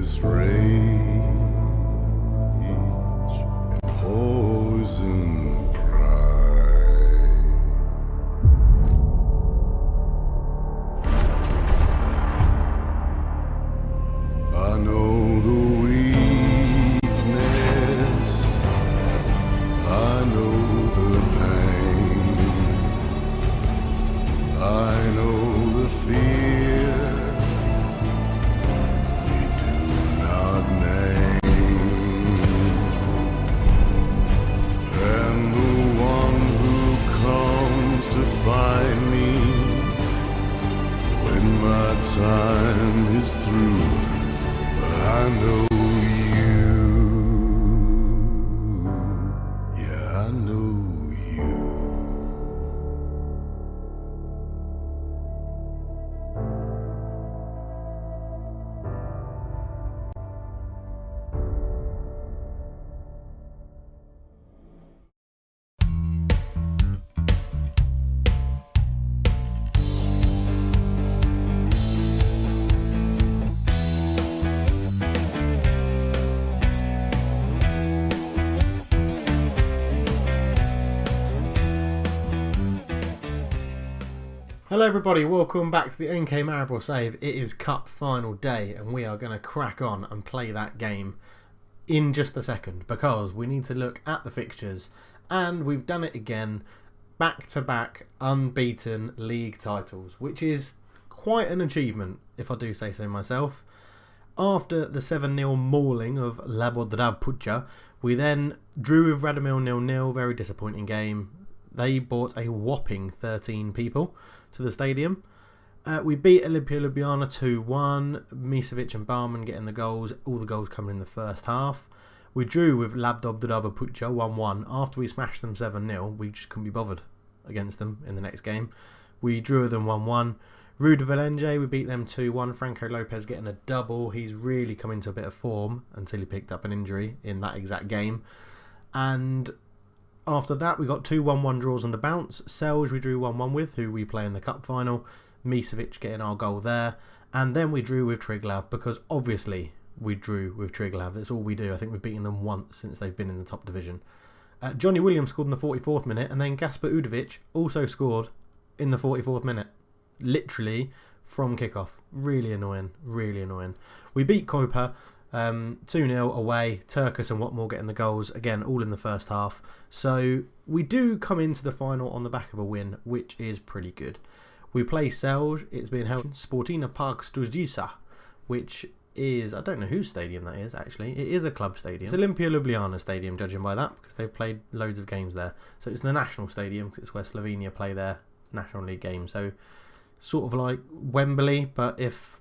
this rage and poison pride. I know the weakness, I know the pain, I know the fear we do not name, and the one who comes to find me when my time is through. I know you, yeah, I know you. Hello everybody, welcome back to the NK Maribor save. It is cup final day and we are going to crack on and play that game in just a second because we need to look at the fixtures and we've done it again, back-to-back unbeaten league titles, which is quite an achievement if I do say so myself. After the 7-0 mauling of Labodrav Pucha, we then drew with Radomil 0-0, very disappointing game. They brought a whopping 13 people to the stadium. We beat Olimpia Ljubljana 2-1, Misevic and Barman getting the goals, all the goals coming in the first half. We drew with Labodrav Pucha 1-1. After we smashed them 7-0, we just couldn't be bothered against them in the next game. We drew with them 1-1. Ruda Valenge, we beat them 2-1. Franco Lopez getting a double. He's really come into a bit of form until he picked up an injury in that exact game. And after that, we got 2 1-1 draws on the bounce. Celje we drew 1-1 with, who we play in the cup final. Misevic getting our goal there. And then we drew with Triglav, because obviously we drew with Triglav. That's all we do. I think we've beaten them once since they've been in the top division. Johnny Williams scored in the 44th minute, and then Gaspar Udovic also scored in the 44th minute. Literally from kickoff. Really annoying. Really annoying. We beat Koper 2-0 away. Turkus and Watmore getting the goals. Again, all in the first half. So we do come into the final on the back of a win, which is pretty good. We play Celje. It's being held in Sportina Park Studzica, which is, I don't know whose stadium that is actually. It is a club stadium. It's Olimpia Ljubljana stadium, judging by that, because they've played loads of games there. So it's the national stadium, because it's where Slovenia play their National League games. So sort of like Wembley, but if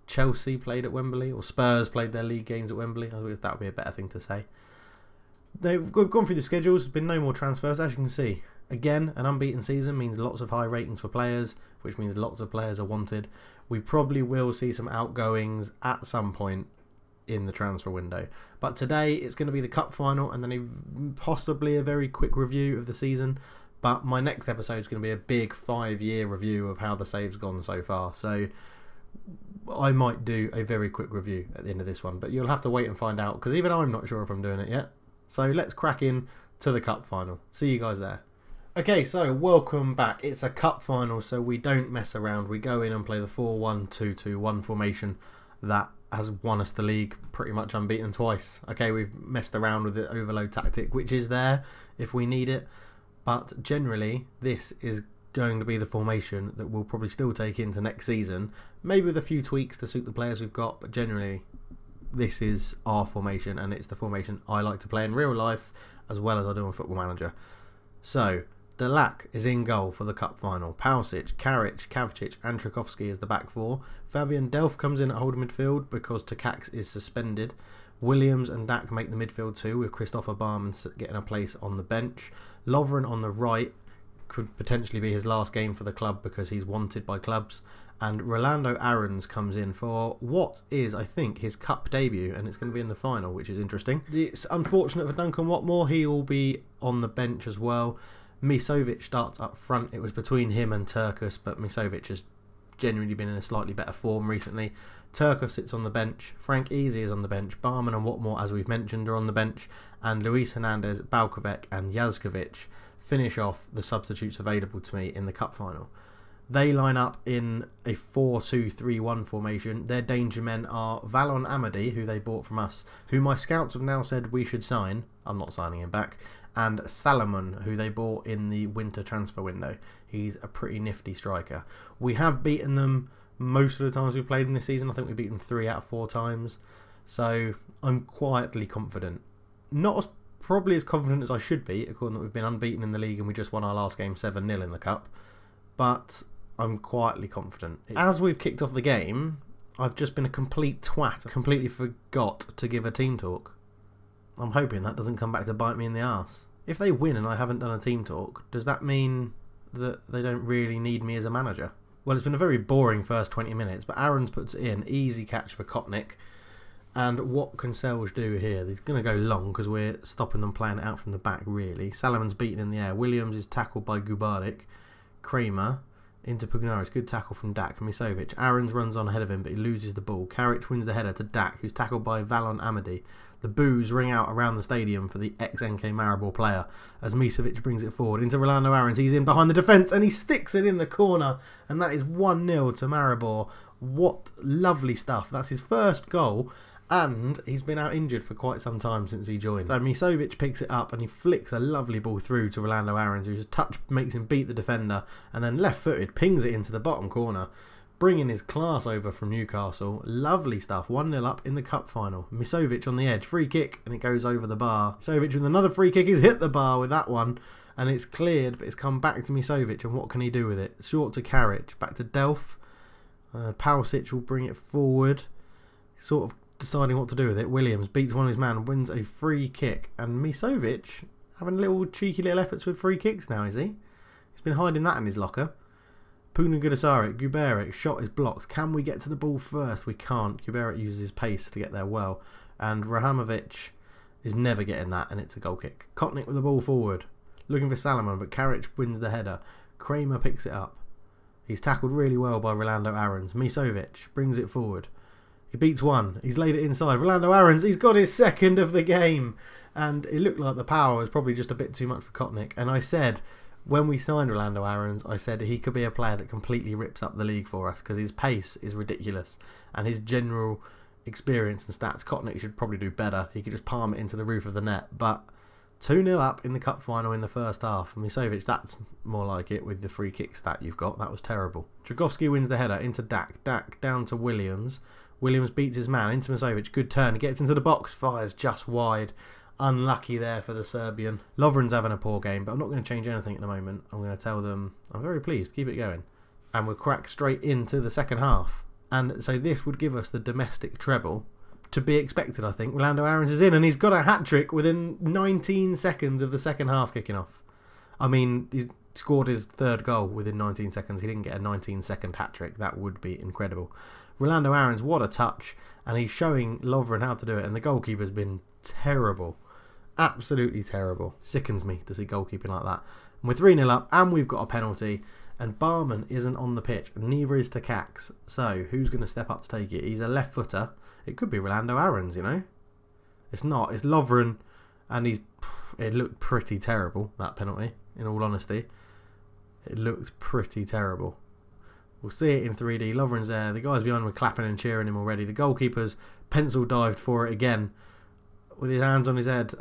Chelsea played at Wembley or Spurs played their league games at Wembley, I think that would be a better thing to say. We've gone through the schedules. There's been no more transfers, as you can see. Again, an unbeaten season means lots of high ratings for players, which means lots of players are wanted. We probably will see some outgoings at some point in the transfer window. But today it's going to be the cup final and then possibly a very quick review of the season. But my next episode is going to be a big 5-year review of how the save's gone so far. So I might do a very quick review at the end of this one, but you'll have to wait and find out, because even I'm not sure if I'm doing it yet. So let's crack in to the cup final. See you guys there. Okay, so welcome back. It's a cup final, so we don't mess around. We go in and play the 4-1-2-2-1 formation that has won us the league pretty much unbeaten twice. Okay, we've messed around with the overload tactic, which is there if we need it, but generally this is going to be the formation that we'll probably still take into next season, maybe with a few tweaks to suit the players we've got, but generally this is our formation, and it's the formation I like to play in real life as well as I do on Football Manager. So Delak is in goal for the cup final. Pausic, Karic, Kavcic and Trikovsky is the back four. Fabian Delph comes in at holding midfield because Takacs is suspended. Williams and Dak make the midfield too, with Christopher Barman getting a place on the bench. Lovren on the right could potentially be his last game for the club because he's wanted by clubs. And Rolando Aarons comes in for what is, I think, his cup debut, and it's going to be in the final, which is interesting. It's unfortunate for Duncan Watmore. He will be on the bench as well. Misevic starts up front. It was between him and Turkus, but Misevic has genuinely been in a slightly better form recently. Turco sits on the bench. Frank Easy is on the bench. Barman and Watmore, as we've mentioned, are on the bench. And Luis Hernandez, Balkovec and Jazkovic finish off the substitutes available to me in the cup final. They line up in a 4-2-3-1 formation. Their danger men are Valon Amadi, who they bought from us, who my scouts have now said we should sign. I'm not signing him back. And Salomon, who they bought in the winter transfer window. He's a pretty nifty striker. We have beaten them most of the times we've played in this season. I think we've beaten them 3 out of 4 times. So I'm quietly confident. Not as probably as confident as I should be, according that we've been unbeaten in the league and we just won our last game 7-0 in the cup. But I'm quietly confident. As we've kicked off the game, I've just been a complete twat. I completely forgot to give a team talk. I'm hoping that doesn't come back to bite me in the arse. If they win and I haven't done a team talk, does that mean that they don't really need me as a manager? Well, it's been a very boring first 20 minutes, but Aarons puts it in. Easy catch for Kotnik. And what can Celje do here? He's going to go long because we're stopping them playing it out from the back, really. Salomon's beaten in the air. Williams is tackled by Gubarik. Kramer into Pugnaris. Good tackle from Dak. Misovic. Aarons runs on ahead of him, but he loses the ball. Karic wins the header to Dak, who's tackled by Valon Amadi. The boos ring out around the stadium for the ex-NK Maribor player as Misovic brings it forward into Rolando Aarons. He's in behind the defence and he sticks it in the corner, and that is 1-0 to Maribor. What lovely stuff. That's his first goal, and he's been out injured for quite some time since he joined. So Misovic picks it up and he flicks a lovely ball through to Rolando Aarons, whose touch makes him beat the defender, and then left-footed pings it into the bottom corner, bringing his class over from Newcastle. Lovely stuff. 1-0 up in the cup final. Misovic on the edge. Free kick, and it goes over the bar. Misovic with another free kick. He's hit the bar with that one, and it's cleared, but it's come back to Misovic, and what can he do with it? Short to Karic. Back to Delph. Pausic will bring it forward. Sort of deciding what to do with it. Williams beats one of his man, wins a free kick, and Misovic having little cheeky little efforts with free kicks now, is he? He's been hiding that in his locker. Pugna Gudasaric, Gubarik, shot is blocked. Can we get to the ball first? We can't. Gubarik uses his pace to get there well. And Rahamovic is never getting that, and it's a goal kick. Kotnik with the ball forward. Looking for Salomon, but Karic wins the header. Kramer picks it up. He's tackled really well by Rolando Aarons. Misovic brings it forward. He beats one. He's laid it inside. Rolando Aarons, he's got his second of the game. And it looked like the power was probably just a bit too much for Kotnik. And I said, when we signed Rolando Aarons, I said he could be a player that completely rips up the league for us because his pace is ridiculous and his general experience and stats. Kotnik should probably do better. He could just palm it into the roof of the net. But 2-0 up in the cup final in the first half. Misovic, that's more like it with the free kick stat you've got. That was terrible. Dragowski wins the header into Dak. Dak down to Williams. Williams beats his man into Misovic. Good turn. He gets into the box. Fires just wide. Unlucky there for the Serbian. Lovren's having a poor game, but I'm not going to change anything at the moment. I'm going to tell them I'm very pleased. Keep it going. And we'll crack straight into the second half. And so this would give us the domestic treble. To be expected, I think. Rolando Aarons is in, and he's got a hat-trick within 19 seconds of the second half kicking off. I mean, he's scored his third goal within 19 seconds. He didn't get a 19-second hat-trick. That would be incredible. Rolando Aarons, what a touch. And he's showing Lovren how to do it. And the goalkeeper's been terrible. Absolutely terrible. Sickens me to see goalkeeping like that. And we're 3-0 up, and we've got a penalty. And Barman isn't on the pitch. Neither is Takacs. So, who's going to step up to take it? He's a left footer. It could be Rolando Aarons, you know. It's not. It's Lovren. And it looked pretty terrible, that penalty, in all honesty. It looked pretty terrible. We'll see it in 3D. Lovren's there. The guys behind were clapping and cheering him already. The goalkeeper's pencil dived for it again with his hands on his head.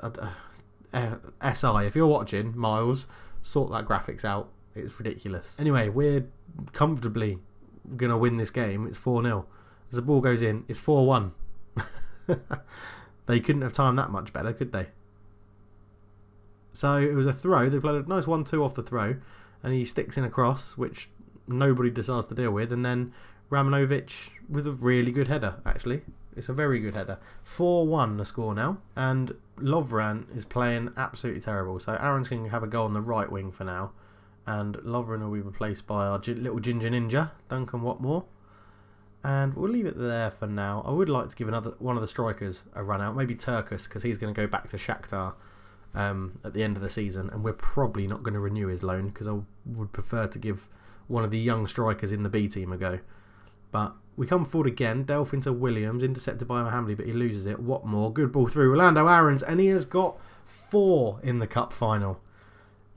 SI, if you're watching, Miles, sort that graphics out. It's ridiculous. Anyway, we're comfortably going to win this game. It's 4-0. As the ball goes in, it's 4-1. They couldn't have timed that much better, could they? So it was a throw. They played a nice 1-2 off the throw, and he sticks in a cross, which nobody decides to deal with, and then Ramanovic with a really good header, actually. It's a very good header. 4-1 the score now, and Lovren is playing absolutely terrible. So Aarons can have a goal on the right wing for now, and Lovren will be replaced by our little ginger ninja, Duncan Watmore. And we'll leave it there for now. I would like to give one of the strikers a run out, maybe Turkus, because he's going to go back to Shakhtar at the end of the season, and we're probably not going to renew his loan because I would prefer to give one of the young strikers in the B team ago. But we come forward again. Delph into Williams, intercepted by Hamley, but he loses it. Watmore, good ball through. Orlando Aarons, and he has got 4 in the cup final.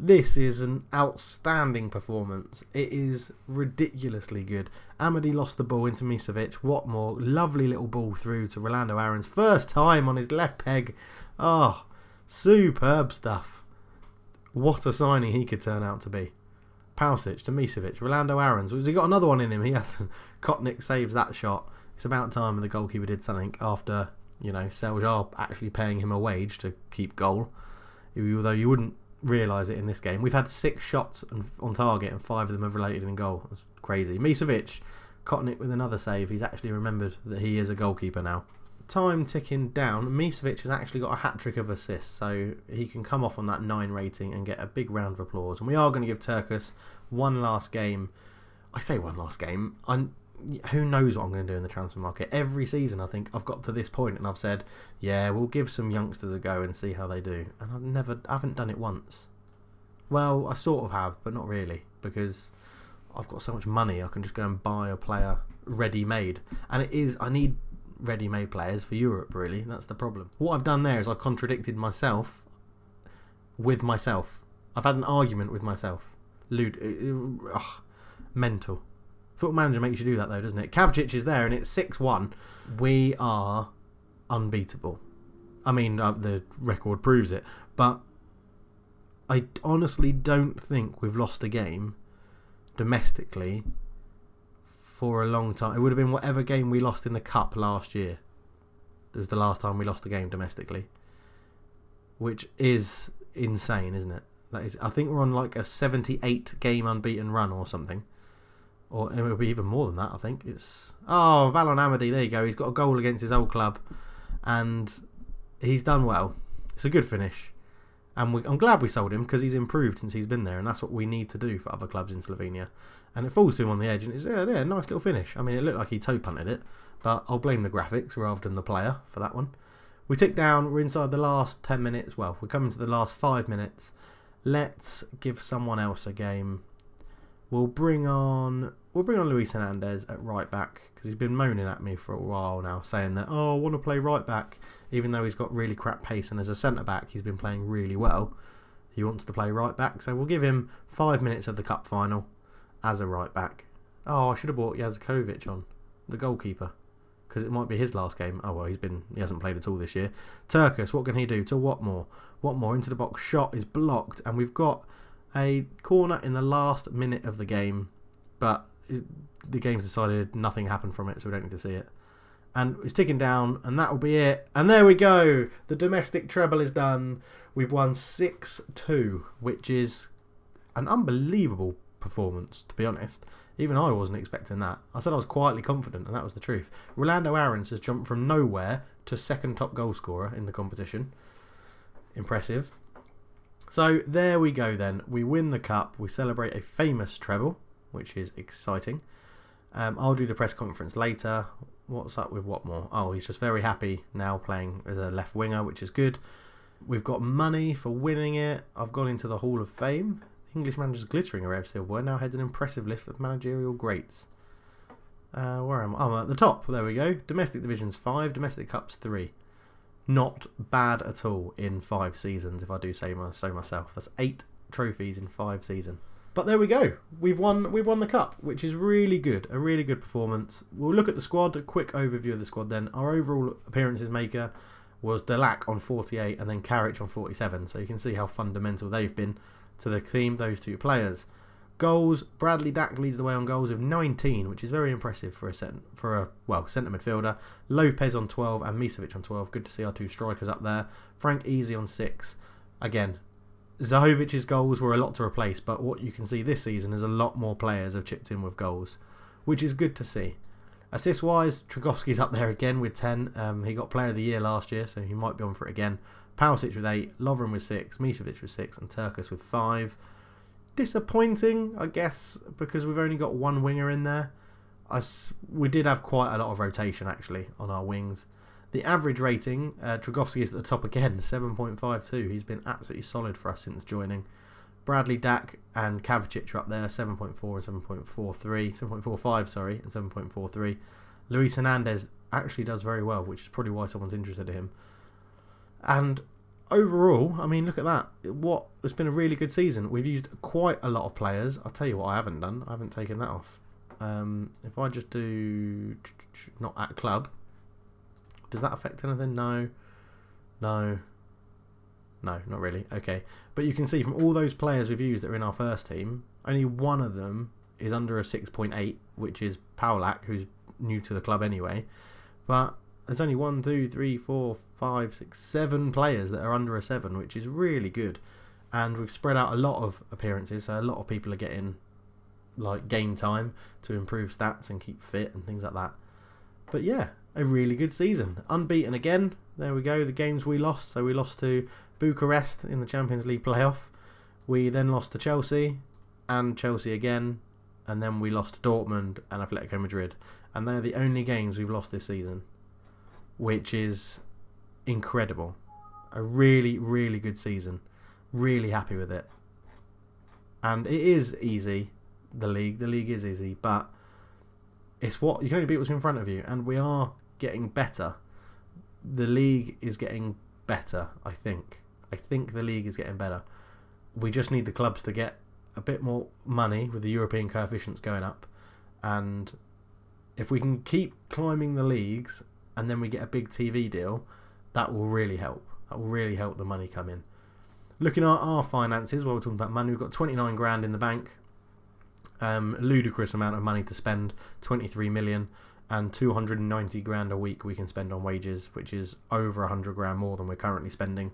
This is an outstanding performance. It is ridiculously good. Amadi lost the ball into Misevic. Watmore, lovely little ball through to Orlando Aarons. First time on his left peg. Oh, superb stuff. What a signing he could turn out to be. Pausic to Misevic. Orlando Aarons. Has he got another one in him? He hasn't. Kotnik saves that shot. It's about time the goalkeeper did something after, Celje actually paying him a wage to keep goal. Although you wouldn't realise it in this game. We've had 6 shots on target and 5 of them have related in goal. That's crazy. Misevic. Kotnik with another save. He's actually remembered that he is a goalkeeper now. Time ticking down. Misevic has actually got a hat-trick of assists, so he can come off on that 9 rating and get a big round of applause. And we are going to give Turkus one last game. I say one last game. Who knows what I'm going to do in the transfer market? Every season, I think, I've got to this point and I've said, yeah, we'll give some youngsters a go and see how they do. And I haven't done it once. Well, I sort of have, but not really, because I've got so much money I can just go and buy a player ready-made. And I need ready-made players for Europe, really. That's the problem. What I've done there is I've contradicted myself with myself. I've had an argument with myself. Mental. Football Manager makes you do that though, doesn't it? Kavcic is there and it's 6-1. We are unbeatable. I mean, the record proves it. But I honestly don't think we've lost a game domestically for a long time. It would have been whatever game we lost in the Cup last year. It was the last time we lost a game domestically. Which is insane, isn't it? That is. I think we're on like a 78 game unbeaten run or something. Or it will be even more than that, I think. Valon Amadi, there you go. He's got a goal against his old club. And he's done well. It's a good finish. And I'm glad we sold him because he's improved since he's been there. And that's what we need to do for other clubs in Slovenia. And it falls to him on the edge. And it's nice little finish. I mean, it looked like he toe punted it. But I'll blame the graphics rather than the player for that one. We tick down. We're inside the last 10 minutes. Well, we're coming to the last 5 minutes. Let's give someone else a game. We'll bring on Luis Hernandez at right back because he's been moaning at me for a while now, saying that I want to play right back, even though he's got really crap pace and as a centre back he's been playing really well. He wants to play right back, so we'll give him 5 minutes of the cup final as a right back. I should have brought Jazakovic on, the goalkeeper, because it might be his last game. Oh well, he hasn't played at all this year. Turkus, what can he do to Watmore? Watmore into the box, shot is blocked, and we've got a corner in the last minute of the game, but the game's decided nothing happened from it, so we don't need to see it. And it's ticking down, and that will be it. And there we go. The domestic treble is done. We've won 6-2, which is an unbelievable performance, to be honest. Even I wasn't expecting that. I said I was quietly confident, and that was the truth. Orlando Aarons has jumped from nowhere to second top goal scorer in the competition. Impressive. So there we go then. We win the cup. We celebrate a famous treble, which is exciting. I'll do the press conference later. What's up with Watmore? Oh, he's just very happy now playing as a left winger, which is good. We've got money for winning it. I've gone into the Hall of Fame. English manager's glittering array of silverware now heads an impressive list of managerial greats. Where am I? I'm at the top. There we go. Domestic divisions 5, domestic cups 3. Not bad at all in 5 seasons, if I do say so myself. That's 8 trophies in 5 seasons. But there we go. We've won the cup, which is really good. A really good performance. We'll look at the squad. A quick overview of the squad then. Our overall appearances maker was Delac on 48 and then Karic on 47. So you can see how fundamental they've been to the team, those 2 players. Goals, Bradley Dack leads the way on goals with 19, which is very impressive for a centre midfielder. Lopez on 12 and Misevic on 12. Good to see our 2 strikers up there. Frank Easy on 6. Again, Zahovic's goals were a lot to replace, but what you can see this season is a lot more players have chipped in with goals, which is good to see. Assist-wise, Tragowski's up there again with 10. He got Player of the Year last year, so he might be on for it again. Pausic with 8, Lovren with 6, Misevic with 6, and Turkus with 5. Disappointing, I guess, because we've only got 1 winger in there. We did have quite a lot of rotation, actually, on our wings. The average rating, Tragowski is at the top again, 7.52. He's been absolutely solid for us since joining. Bradley, Dak, and Kovacic are up there, 7.4 and 7.43, 7.45, sorry, and 7.43. Luis Hernandez actually does very well, which is probably why someone's interested in him. And overall, I mean, look at that. It's been a really good season. We've used quite a lot of players. I'll tell you what I haven't done. I haven't taken that off. If I just do not at club, does that affect anything? No, not really. Okay, but you can see from all those players we've used that are in our first team, only one of them is under a 6.8, which is Paulak, who's new to the club anyway. But there's only 1, 2, 3, 4, 5, 6, 7 players that are under a 7, which is really good. And we've spread out a lot of appearances, so a lot of people are getting like game time to improve stats and keep fit and things like that. But yeah, a really good season. Unbeaten again. There we go. The games we lost. So we lost to Bucharest in the Champions League playoff. We then lost to Chelsea and Chelsea again. And then we lost to Dortmund and Atletico Madrid. And they're the only games we've lost this season, which is incredible. A really, really good season. Really happy with it. And it is easy, the league. The league is easy, but it's what you can only beat what's in front of you, and we are getting better. The league is getting better, I think. I think the league is getting better. We just need the clubs to get a bit more money with the European coefficients going up, and if we can keep climbing the leagues and then we get a big TV deal, that will really help. That will really help the money come in. Looking at our finances, while we're talking about money, we've got 29 grand in the bank. Ludicrous amount of money to spend, 23 million, and 290 grand a week we can spend on wages, which is over 100 grand more than we're currently spending.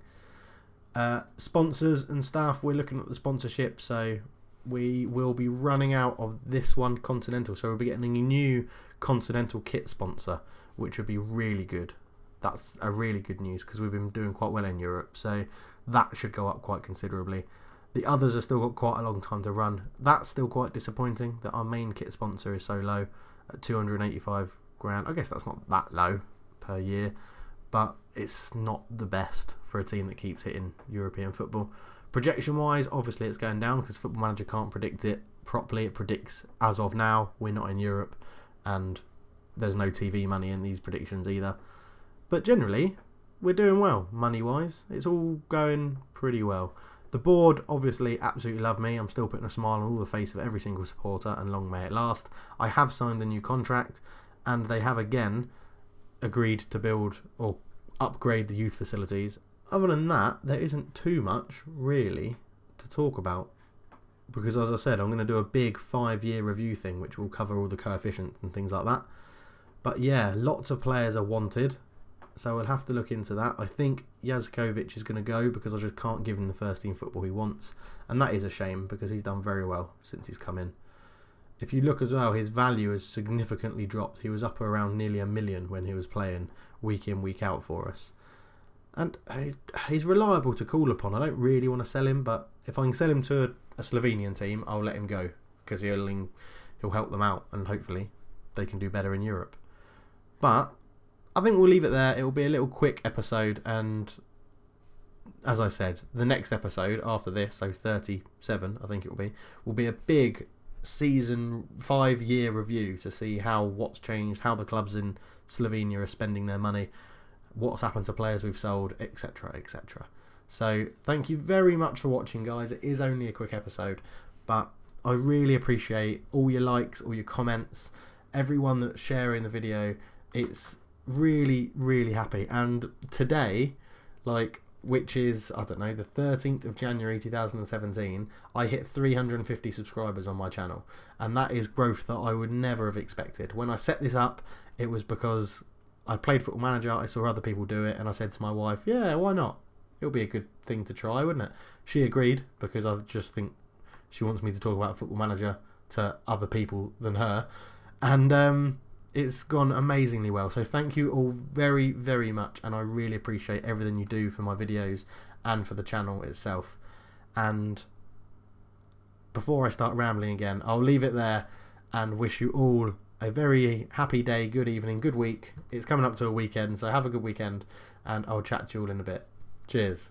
Sponsors and staff, we're looking at the sponsorship, so we will be running out of this one, Continental, so we'll be getting a new Continental kit sponsor, which would be really good. That's a really good news because we've been doing quite well in Europe, so that should go up quite considerably. The others have still got quite a long time to run. That's still quite disappointing that our main kit sponsor is so low at 285 grand. I guess that's not that low per year, but it's not the best for a team that keeps hitting European football. Projection wise, obviously it's going down because Football Manager can't predict it properly. It predicts as of now. We're not in Europe and there's no TV money in these predictions either. But generally, we're doing well money wise. It's all going pretty well. The board obviously absolutely love me. I'm still putting a smile on all the face of every single supporter, and long may it last. I have signed the new contract, and they have again agreed to build or upgrade the youth facilities. Other than that, there isn't too much really to talk about, because as I said, I'm going to do a big 5-year review thing which will cover all the coefficients and things like that. But yeah, lots of players are wanted, so we'll have to look into that. I think Jaskovic is going to go because I just can't give him the first team football he wants, and that is a shame because he's done very well since he's come in. If you look as well, his value has significantly dropped. He was up around nearly $1 million when he was playing week in, week out for us. And he's reliable to call upon. I don't really want to sell him, but if I can sell him to a Slovenian team, I'll let him go because he'll help them out and hopefully they can do better in Europe. But I think we'll leave it there. It will be a little quick episode, and as I said, the next episode after this, so 37 I think it will be a big season 5-year review to see what's changed, how the clubs in Slovenia are spending their money, what's happened to players we've sold, etc, etc. So thank you very much for watching, guys. It is only a quick episode, but I really appreciate all your likes, all your comments, everyone that's sharing the video. It's really, really happy. And today, which is, I don't know, the 13th of January 2017, I hit 350 subscribers on my channel, and that is growth that I would never have expected. When I set this up, it was because I played Football Manager, I saw other people do it, and I said to my wife, yeah, why not? It'll be a good thing to try, wouldn't it? She agreed, because I just think she wants me to talk about Football Manager to other people than her, and it's gone amazingly well. So thank you all very, very much, and I really appreciate everything you do for my videos and for the channel itself. And before I start rambling again, I'll leave it there and wish you all a very happy day, good evening, good week. It's coming up to a weekend, so have a good weekend, and I'll chat to you all in a bit. Cheers.